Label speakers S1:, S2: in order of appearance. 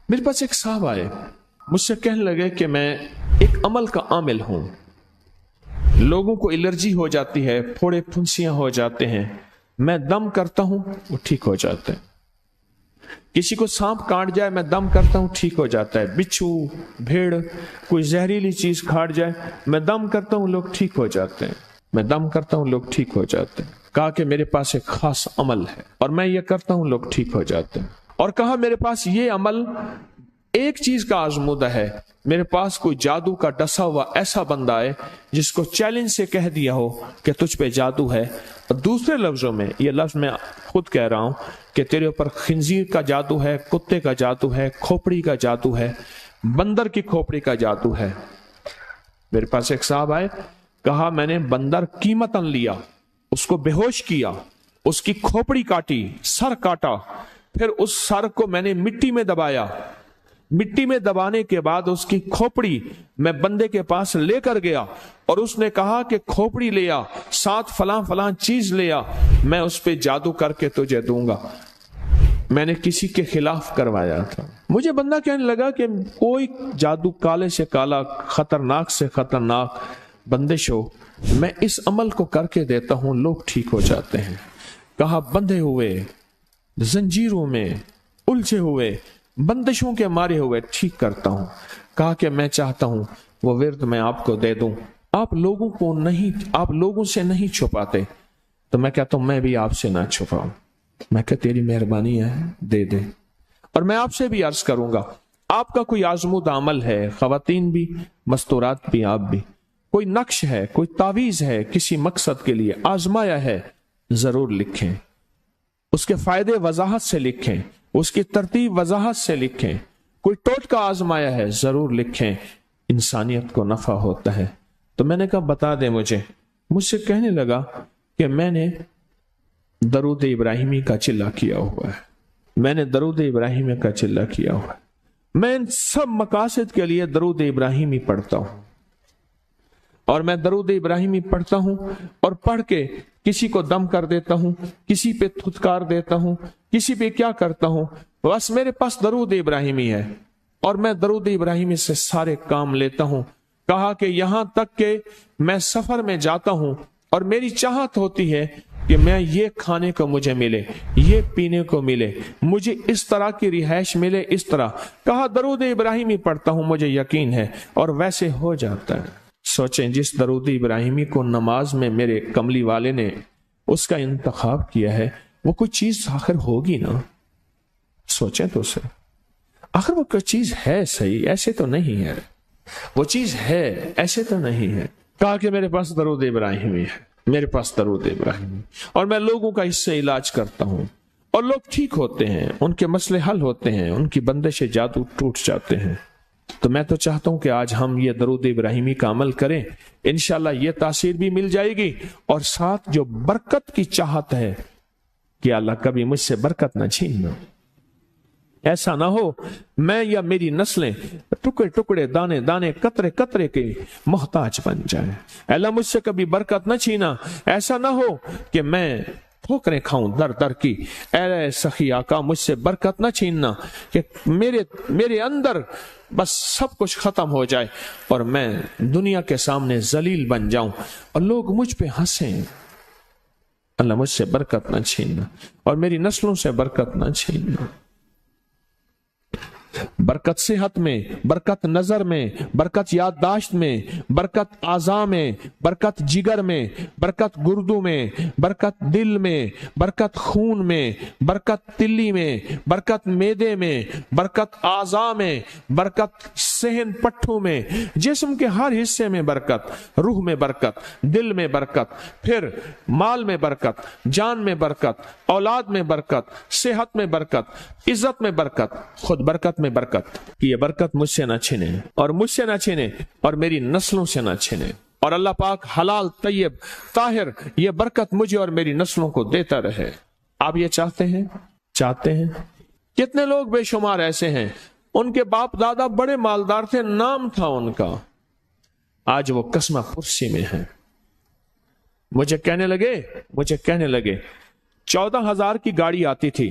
S1: میرے پاس ایک صاحب آئے, مجھ سے کہنے لگے کہ میں ایک عمل کا عامل ہوں, لوگوں کو الرجی ہو جاتی ہے, پھوڑے پھنسیاں ہو جاتے ہیں, میں دم کرتا ہوں وہ ٹھیک ہو جاتے ہیں. کسی کو سانپ کاٹ جائے میں دم کرتا ہوں ٹھیک ہو جاتا ہے. بچھو, بھیڑ, کوئی زہریلی چیز کاٹ جائے میں دم کرتا ہوں لوگ ٹھیک ہو جاتے ہیں, میں دم کرتا ہوں لوگ ٹھیک ہو جاتے ہیں. کہا کہ میرے پاس ایک خاص عمل ہے اور میں یہ کرتا ہوں لوگ ٹھیک ہو جاتے ہیں. اور کہا میرے پاس یہ عمل ایک چیز کا آزمودہ ہے, میرے پاس کوئی جادو کا ڈسا ہوا ایسا بندہ ہے جس کو چیلنج سے کہہ دیا ہو کہ تجھ پہ جادو ہے, اور دوسرے لفظوں میں یہ لفظ میں خود کہہ رہا ہوں کہ تیرے اوپر خنزیر کا جادو ہے, کتے کا جادو ہے, کھوپڑی کا جادو ہے, بندر کی کھوپڑی کا جادو ہے. میرے پاس ایک صاحب آئے, کہا میں نے بندر قیمتاً لیا, اس کو بے ہوش کیا, اس کی کھوپڑی کاٹی, سر کاٹا, پھر اس سر کو میں نے مٹی میں دبایا, مٹی میں دبانے کے بعد اس کی کھوپڑی میں بندے کے پاس لے کر گیا اور اس نے کہا کہ کھوپڑی لیا, ساتھ فلاں فلاں چیز لیا, میں اس پہ جادو کر کے تجھے دوں گا. میں نے کسی کے خلاف کروایا تھا. مجھے بندہ کہنے لگا کہ کوئی جادو کالے سے کالا, خطرناک سے خطرناک بندش ہو, میں اس عمل کو کر کے دیتا ہوں لوگ ٹھیک ہو جاتے ہیں. کہا بندھے ہوئے, زنجیروں میں الجھے ہوئے, بندشوں کے مارے ہوئے ٹھیک کرتا ہوں. کہا کہ میں چاہتا ہوں وہ ورد میں آپ کو دے دوں, آپ لوگوں سے نہیں چھپاتے. تو میں کہتا ہوں میں بھی آپ سے نہ چھپاؤں, میں کہ تیری مہربانی ہے دے دے. اور میں آپ سے بھی عرض کروں گا, آپ کا کوئی آزمودہ عمل ہے, خواتین بھی, مستورات بھی, آپ بھی, کوئی نقش ہے, کوئی تعویذ ہے, کسی مقصد کے لیے آزمایا ہے, ضرور لکھیں, اس کے فائدے وضاحت سے لکھیں, اس کی ترتیب وضاحت سے لکھیں. کوئی ٹوٹکا آزمایا ہے ضرور لکھیں, انسانیت کو نفع ہوتا ہے. تو میں نے کہا بتا دیں مجھے. مجھ سے کہنے لگا کہ میں نے درود ابراہیمی کا چلہ کیا ہوا ہے, میں نے درود ابراہیمی کا چلہ کیا ہوا ہے, میں ان سب مقاصد کے لیے درود ابراہیمی پڑھتا ہوں, اور میں درود ابراہیمی پڑھتا ہوں اور پڑھ کے کسی کو دم کر دیتا ہوں, کسی پہ تھتکار دیتا ہوں, کسی پہ کیا کرتا ہوں, بس میرے پاس درود ابراہیمی ہے اور میں درود ابراہیمی سے سارے کام لیتا ہوں. کہا کہ یہاں تک کہ میں سفر میں جاتا ہوں اور میری چاہت ہوتی ہے کہ میں یہ کھانے کو مجھے ملے, یہ پینے کو ملے, مجھے اس طرح کی رہائش ملے, اس طرح. کہا درود ابراہیمی پڑھتا ہوں, مجھے یقین ہے, اور ویسے ہو جاتا ہے. سوچیں جس درود ابراہیمی کو نماز میں میرے کملی والے نے اس کا انتخاب کیا ہے, وہ کوئی چیز آخر ہوگی نا. سوچیں تو اسے, آخر وہ کوئی چیز ہے صحیح, ایسے تو نہیں ہے, وہ چیز ہے ایسے تو نہیں ہے. کہا کہ میرے پاس درود ابراہیمی ہے, میرے پاس درود ابراہیمی, اور میں لوگوں کا اس سے علاج کرتا ہوں اور لوگ ٹھیک ہوتے ہیں, ان کے مسئلے حل ہوتے ہیں, ان کی بندش جادو ٹوٹ جاتے ہیں. تو میں تو چاہتا ہوں کہ آج ہم یہ درود ابراہیمی کا عمل کریں, انشاءاللہ یہ تاثیر بھی مل جائے گی, اور ساتھ جو برکت کی چاہت ہے کہ اللہ کبھی مجھ سے برکت نہ چھیننا. ایسا نہ ہو میں یا میری نسلیں ٹکڑے ٹکڑے, دانے دانے, قطرے قطرے کے محتاج بن جائیں. اللہ مجھ سے کبھی برکت نہ چھینا. ایسا نہ ہو کہ میں ٹھوکریں کھاؤں در در کی. اے سخی آقا مجھ سے برکت نہ چھیننا کہ میرے اندر بس سب کچھ ختم ہو جائے اور میں دنیا کے سامنے ذلیل بن جاؤں اور لوگ مجھ پہ ہنسیں. اللہ مجھ سے برکت نہ چھیننا اور میری نسلوں سے برکت نہ چھیننا. برکت صحت میں, برکت نظر میں, برکت یادداشت میں, برکت اعضاء میں, برکت جگر میں, برکت گردوں میں, برکت دل میں, برکت خون میں, برکت تلی میں, برکت معدے میں, برکت اعضاء میں, برکت صحن پٹھوں میں, جسم کے ہر حصے میں برکت, روح میں برکت, دل میں برکت, پھر مال میں برکت, جان میں برکت, اولاد میں برکت, صحت میں برکت, عزت میں برکت, خود برکت میں برکت. کہ یہ برکت مجھ سے نہ چھنے اور مجھ سے نہ چھنے اور میری نسلوں سے نہ چھنے, اور اللہ پاک حلال طیب طاہر یہ برکت مجھے اور میری نسلوں کو دیتا رہے. آپ یہ چاہتے ہیں؟ چاہتے ہیں؟ کتنے لوگ بے شمار ایسے ہیں ان کے باپ دادا بڑے مالدار تھے, نام تھا ان کا, آج وہ قسمہ پرسی میں ہیں. مجھے کہنے لگے 14,000 کی گاڑی آتی تھی,